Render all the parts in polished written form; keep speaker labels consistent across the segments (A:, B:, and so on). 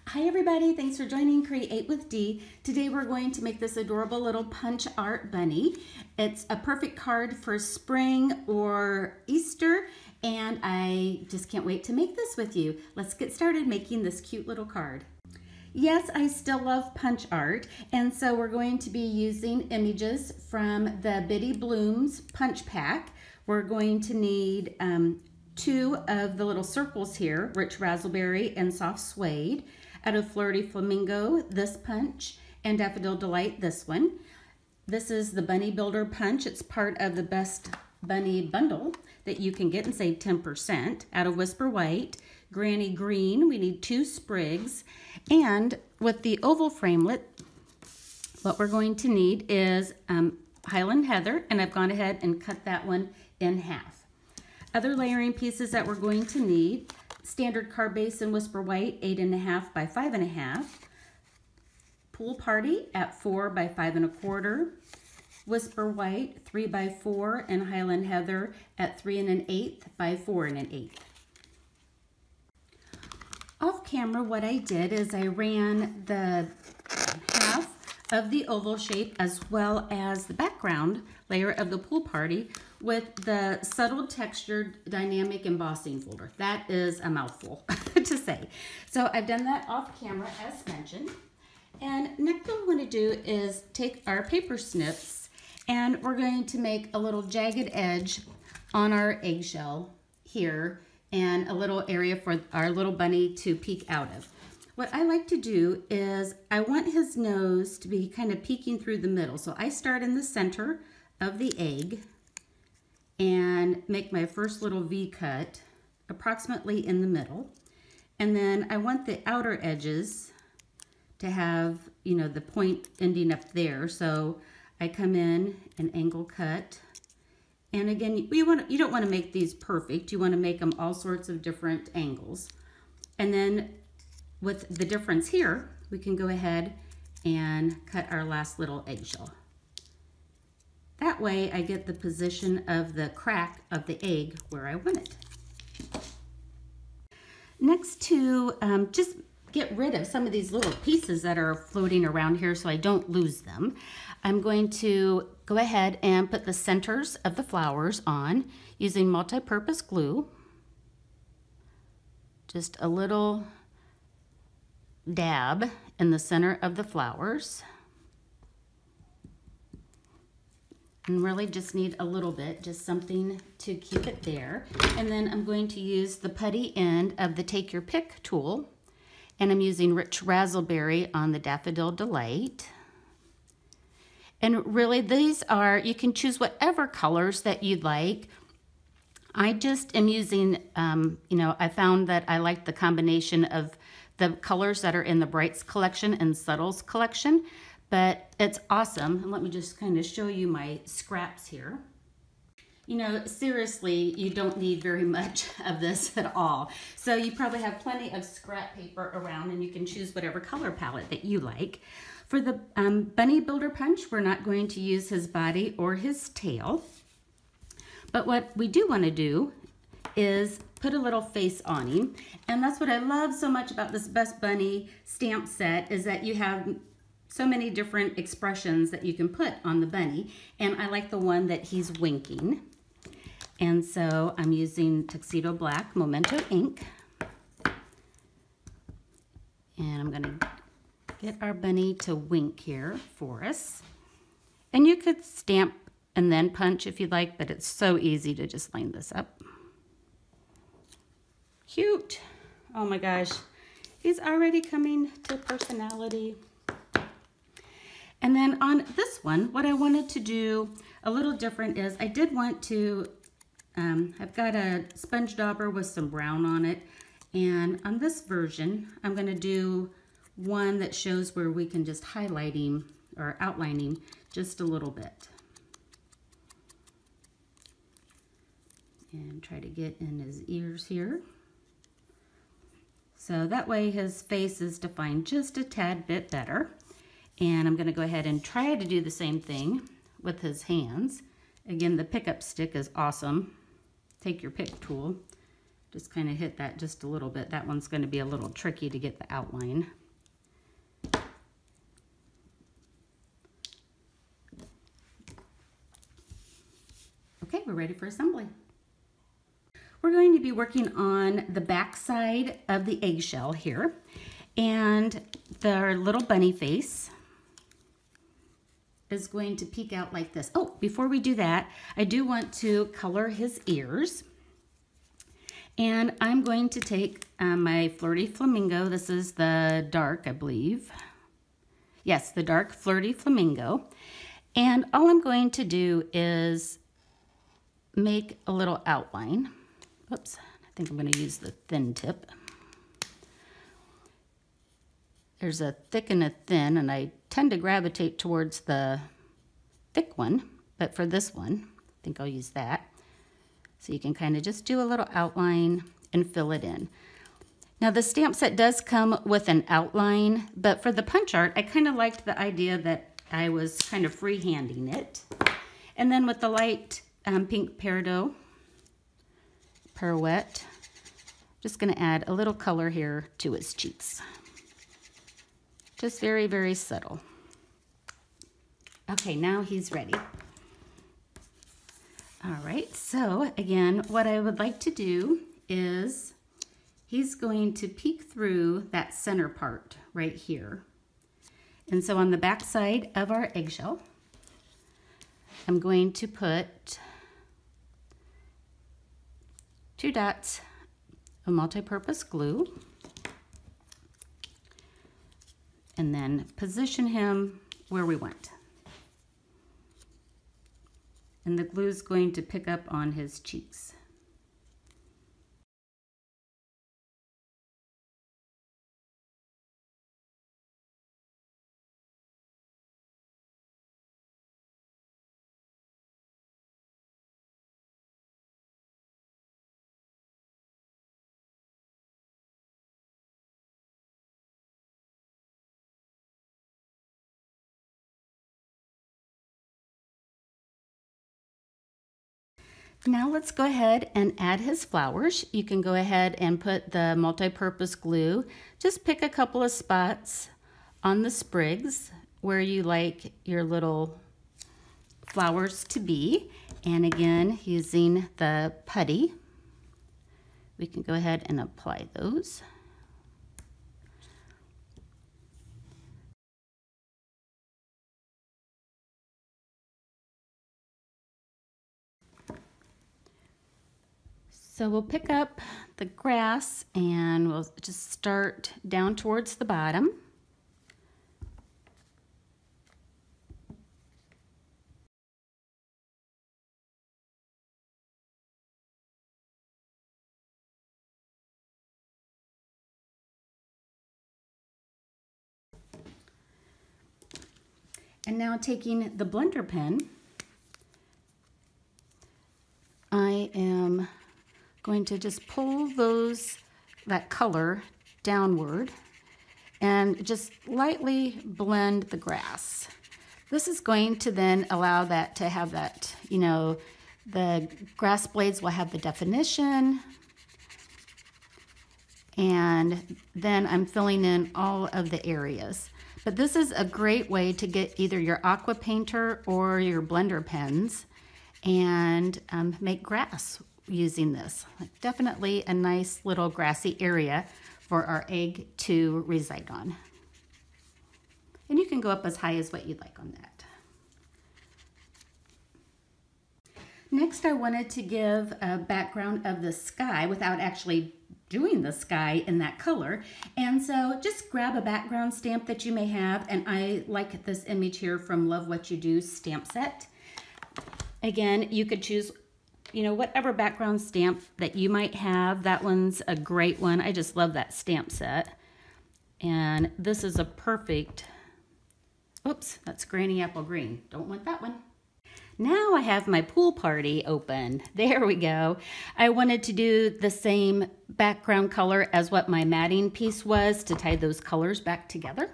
A: Hi everybody, thanks for joining Create with Dee. Today we're going to make this adorable little punch art bunny. It's a perfect card for spring or Easter, and I just can't wait to make this with you. Let's get started making this cute little card. Yes, I still love punch art, and so we're going to be using images from the Bitty Blooms punch pack. We're going to need two of the little circles here, Rich Razzleberry and Soft Suede. Out of Flirty Flamingo, this punch, and Daffodil Delight, this one. This is the Bunny Builder punch. It's part of the Best Bunny bundle that you can get and save 10%. Out of Whisper White, Granny Green, we need 2 sprigs. And with the oval framelit, what we're going to need is Highland Heather, and I've gone ahead and cut that one in half. Other layering pieces that we're going to need: standard card base in Whisper White, 8.5 by 5.5. Pool Party at 4 by 5 1/4. Whisper White, 3 by 4, and Highland Heather at 3 1/8 by 4 1/8. Off camera, what I did is I ran the half of the oval shape as well as the background layer of the Pool Party with the subtle textured dynamic embossing folder. That is a mouthful to say. So I've done that off camera as mentioned. And next what we want to do is take our paper snips and we're going to make a little jagged edge on our eggshell here and a little area for our little bunny to peek out of. What I like to do is I want his nose to be kind of peeking through the middle. So I start in the center of the egg and make my first little V cut approximately in the middle. And then I want the outer edges to have, you know, the point ending up there. So I come in and angle cut. And again, you don't want to make these perfect. You want to make them all sorts of different angles. And then with the difference here, we can go ahead and cut our last little eggshell. That way I get the position of the crack of the egg where I want it. Next to just get rid of some of these little pieces that are floating around here so I don't lose them, I'm going to go ahead and put the centers of the flowers on using multi-purpose glue. Just a little dab in the center of the flowers. And really just need a little bit, just something to keep it there. And then I'm going to use the putty end of the Take Your Pick tool. And I'm using Rich Razzleberry on the Daffodil Delight. And really these are, you can choose whatever colors that you'd like. I just am using, you know, I found that I like the combination of the colors that are in the Brights collection and Subtles collection, but it's awesome. And let me just kind of show you my scraps here. You know, seriously, you don't need very much of this at all. So you probably have plenty of scrap paper around and you can choose whatever color palette that you like. For the Bunny Builder punch, we're not going to use his body or his tail. But what we do want to do is put a little face on him. And that's what I love so much about this Best Bunny stamp set, is that you have so many different expressions that you can put on the bunny. And I like the one that he's winking. And so I'm using Tuxedo Black Memento ink. And I'm gonna get our bunny to wink here for us. And you could stamp and then punch if you'd like, but it's so easy to just line this up. Cute. Oh my gosh, he's already coming to personality. And then on this one, what I wanted to do a little different is I did want to, I've got a sponge dauber with some brown on it. And on this version, I'm gonna do one that shows where we can just highlight him or outline him just a little bit. And try to get in his ears here. So that way his face is defined just a tad bit better. And I'm going to go ahead and try to do the same thing with his hands. Again, the pickup stick is awesome. Take Your Pick tool Just kind of hit that just a little bit. That one's going to be a little tricky to get the outline. Okay, we're ready for assembly. We're going to be working on the back side of the eggshell here, and the little bunny face is going to peek out like this. Oh, before we do that, I do want to color his ears. And I'm going to take my Flirty Flamingo. This is the dark, I believe. Yes, the dark Flirty Flamingo. And all I'm going to do is make a little outline. Oops, I think I'm going to use the thin tip. There's a thick and a thin, and I tend to gravitate towards the thick one, but for this one, I think I'll use that. So you can kind of just do a little outline and fill it in. Now the stamp set does come with an outline, but for the punch art, I kind of liked the idea that I was kind of freehanding it. And then with the light pink peridot, pirouette, just going to add a little color here to his cheeks. Just very, very subtle. Okay, now he's ready. All right, so again, what I would like to do is he's going to peek through that center part right here. And so on the back side of our eggshell, I'm going to put 2 dots of multi-purpose glue and then position him where we want. And the glue is going to pick up on his cheeks. Now let's go ahead and add his flowers. You can go ahead and put the multi-purpose glue. Just pick a couple of spots on the sprigs where you like your little flowers to be. And again, using the putty, we can go ahead and apply those. So we'll pick up the grass and we'll just start down towards the bottom. And now taking the blender pen, I am going to just pull that color downward and just lightly blend the grass. This is going to then allow that to have that, you know, the grass blades will have the definition, and then I'm filling in all of the areas. But this is a great way to get either your aqua painter or your blender pens and make grass using this. Definitely a nice little grassy area for our egg to reside on. And you can go up as high as what you'd like on that. Next, I wanted to give a background of the sky without actually doing the sky in that color. And so just grab a background stamp that you may have. And I like this image here from Love What You Do stamp set. Again, you could choose, you know, whatever background stamp that you might have. That one's a great one. I just love that stamp set. And this is a perfect, oops, that's Granny Apple Green. Don't want that one. Now I have my pool party open. There we go. I wanted to do the same background color as what my matting piece was to tie those colors back together.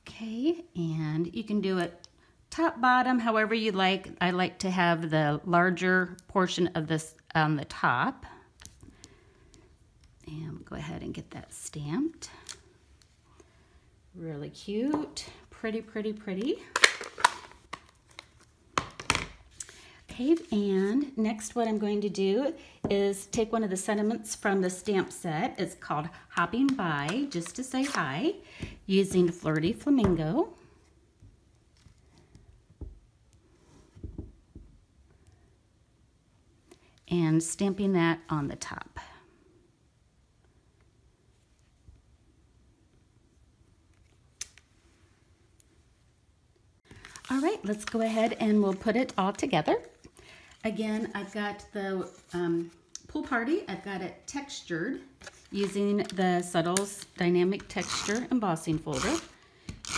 A: Okay, and you can do it top, bottom, however you like. I like to have the larger portion of this on the top. And we'll go ahead and get that stamped. Really cute, pretty, pretty, pretty. Okay, and next what I'm going to do is take one of the sentiments from the stamp set. It's called Hopping By, just to say hi, using Flirty Flamingo. And stamping that on the top. All right, let's go ahead and we'll put it all together. Again, I've got the Pool Party. I've got it textured using the Subtles Dynamic Texture Embossing Folder,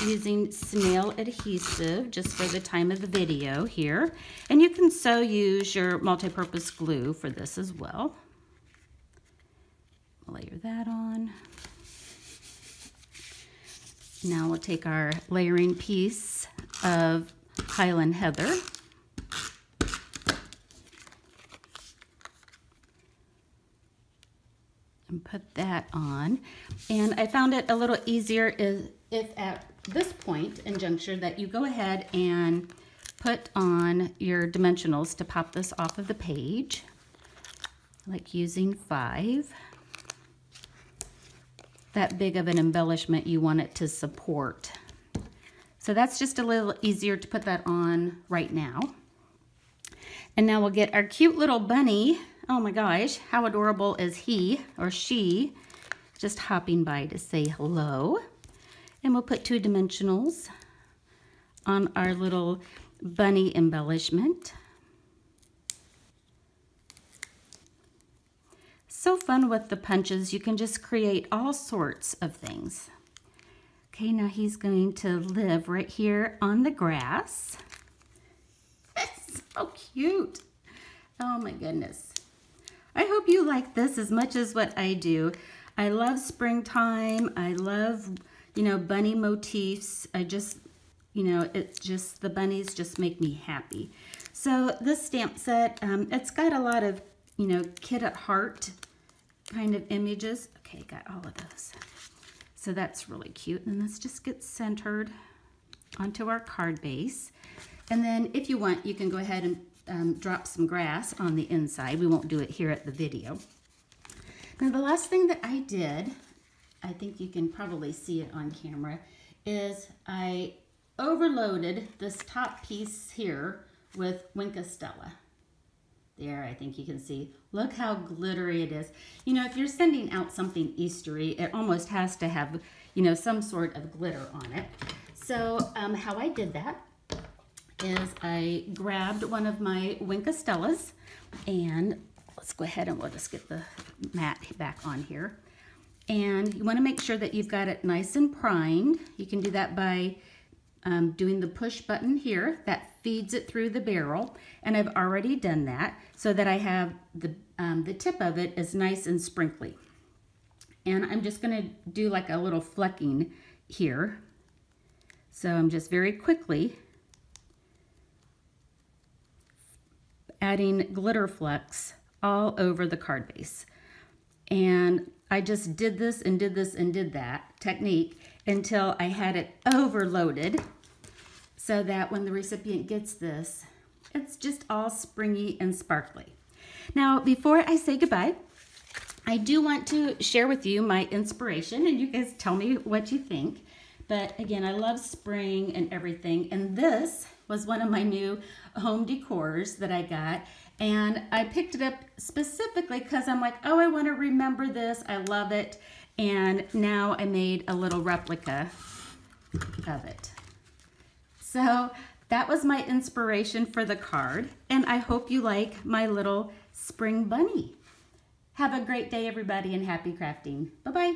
A: using snail adhesive just for the time of the video here. And you can use your multi-purpose glue for this as well. Layer that on. Now we'll take our layering piece of Highland Heather. And put that on. And I found it a little easier if at this point and juncture that you go ahead and put on your dimensionals to pop this off of the page, like using 5. That big of an embellishment you want it to support. So that's just a little easier to put that on right now. And now we'll get our cute little bunny. Oh my gosh, how adorable is he or she? Just hopping by to say hello. And we'll put 2 dimensionals on our little bunny embellishment. So fun with the punches. You can just create all sorts of things. Okay, now he's going to live right here on the grass. That's so cute. Oh my goodness. I hope you like this as much as what I do. I love springtime. I love, bunny motifs. I just, the bunnies just make me happy. So this stamp set, it's got a lot of, kid at heart kind of images. Okay, got all of those. So that's really cute. And this just gets centered onto our card base. And then if you want, you can go ahead and drop some grass on the inside. We won't do it here at the video. Now the last thing that I did, I think you can probably see it on camera, is I overloaded this top piece here with Wink of Stella. There, I think you can see. Look how glittery it is. If you're sending out something Eastery, it almost has to have, some sort of glitter on it. So how I did that is I grabbed one of my Wink of Stellas, and let's go ahead and we'll just get the mat back on here. And you want to make sure that you've got it nice and primed. You can do that by doing the push button here that feeds it through the barrel, and I've already done that so that I have the tip of it is nice and sprinkly. And I'm just going to do like a little flecking here. So I'm just very quickly adding glitter flecks all over the card base. And I just did this and did this and did that technique until I had it overloaded so that when the recipient gets this, it's just all springy and sparkly. Now, before I say goodbye, I do want to share with you my inspiration, and you guys tell me what you think. But again, I love spring and everything, and this was one of my new home decors that I got, and I picked it up specifically because I'm like, oh, I want to remember this. I love it. And now I made a little replica of it. So that was my inspiration for the card, and I hope you like my little spring bunny. Have a great day, everybody, and happy crafting. Bye-bye.